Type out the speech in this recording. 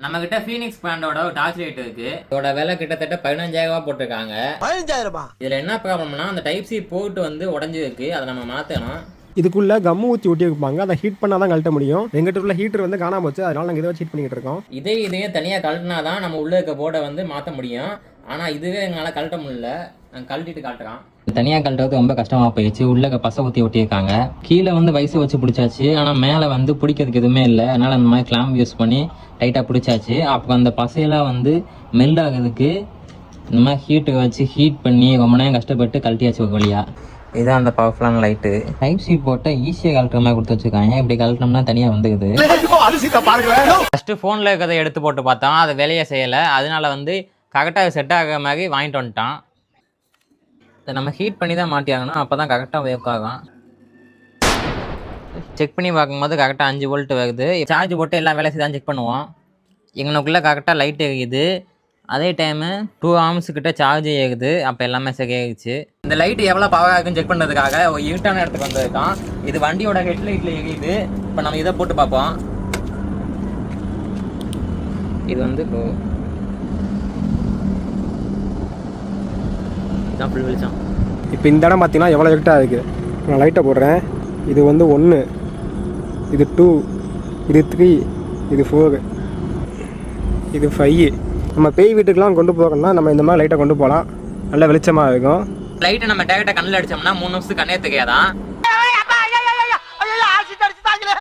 நம்ம கிட்ட ஃபீனிக்ஸ் பிராண்டோட ஒரு டார்ச் லைட் இருக்கு. இதோட விலை கிட்டத்தட்ட 15,000 ரூபாய் போட்டிருக்காங்க. 15,000? இதுல என்ன ப்ராப்ளம்னா அந்த டைப் சி போர்ட் வந்து உடஞ்சி இருக்கு. அதை நம்ம மாத்தணும். இதுக்குள்ள கம்மு ஊற்றி ஒட்டி வைப்பாங்க. அதை ஹீட் பண்ணாதான் கழட்ட முடியும். எங்கிட்ட உள்ள ஹீட்டர் வந்து காணாம போச்சு. அதனால நாங்கள் இதை வச்சு ஹீட் பண்ணிட்டு இருக்கோம். இதையும் தனியா கழட்டினாதான் நம்ம உள்ள இருக்க போர்டை வந்து மாத்த முடியும். ஆனா இதுவே எங்களால கழட்ட முடியல. நாங்கள் கழட்டிட்டு காட்டுறோம். தனியா கழட்டுறது ரொம்ப கஷ்டமா போயிடுச்சு. உள்ள பசை ஊற்றி ஒட்டியிருக்காங்க. கீழே வந்து வயசு வச்சு பிடிச்சாச்சு. ஆனா மேல வந்து பிடிக்கிறதுக்கு எதுவுமே இல்லை. அதனால அந்த மாதிரி கிளாம்ப் யூஸ் பண்ணி டைட்டா பிடிச்சாச்சு. அப்போ அந்த பசையெல்லாம் வந்து மெல்ட் ஆகுறதுக்கு இந்த மாதிரி ஹீட்டை வச்சு ஹீட் பண்ணி ரொம்ப நேரம் கஷ்டப்பட்டு கழட்டியாச்சு ஒரு வழியா. இதுதான் அந்த பவர்ஃபுல்லான லைட்டு. டைப் சி போட்ட ஈஸியாக கழட்டுற மாதிரி கொடுத்து வச்சிருக்காங்க. இப்படி கழட்டினோம்னா தனியாக வந்துக்குது. ஃபர்ஸ்ட் ஃபோனில் இருக்கிறத எடுத்து போட்டு பார்த்தோம். அது வேலையை செய்யலை. அதனால வந்து கரெக்டாக செட் ஆகிற மாதிரி வாங்கிட்டு வந்துட்டான். இதை நம்ம ஹீட் பண்ணி தான் மாட்டியாகணும். அப்போ தான் கரெக்டாக ஒர்க் ஆகும். செக் பண்ணி பார்க்கும்போது கரெக்டாக 5 வோல்ட் வருது. சார்ஜ் போட்டு எல்லா வேலையும் தான் செக் பண்ணுவோம். எங்களுக்குள்ளே கரெக்டாக லைட் எரியுது. அதே டைமு 2 ஆம்ஸ் கிட்ட சார்ஜ் ஏகுது. அப்போ எல்லாமே சரியாகிடுச்சு. இந்த லைட்டு எவ்வளோ பவர் ஆகுதுன்னு செக் பண்ணுறதுக்காக ஒரு இருட்டான இடத்துக்கு வந்திருக்கான். இது வண்டியோட ஹெட்லைட்டில் எரியுது. இப்போ நம்ம இதை போட்டு பார்ப்போம். இது வந்து இதான் ஃபுல் வெளிச்சம். இப்போ இந்த இடம் பார்த்தீங்கன்னா எவ்வளோ இருட்டாக இருக்குது. நான் லைட்டை போடுறேன். இது வந்து 1, இது 2, இது 3, இது 4, இது 5. நம்ம பேய் வீட்டுக்கெலாம் கொண்டு போகிறோம்னா நம்ம இந்த மாதிரி லைட்டை கொண்டு போகலாம். நல்ல வெளிச்சமாக இருக்கும். லைட்டை நம்ம டேரெக்டாக கண்ணில் அடித்தோம்னா 3 நிமிஷத்துக்கு கண்ணே தெரியாதான்.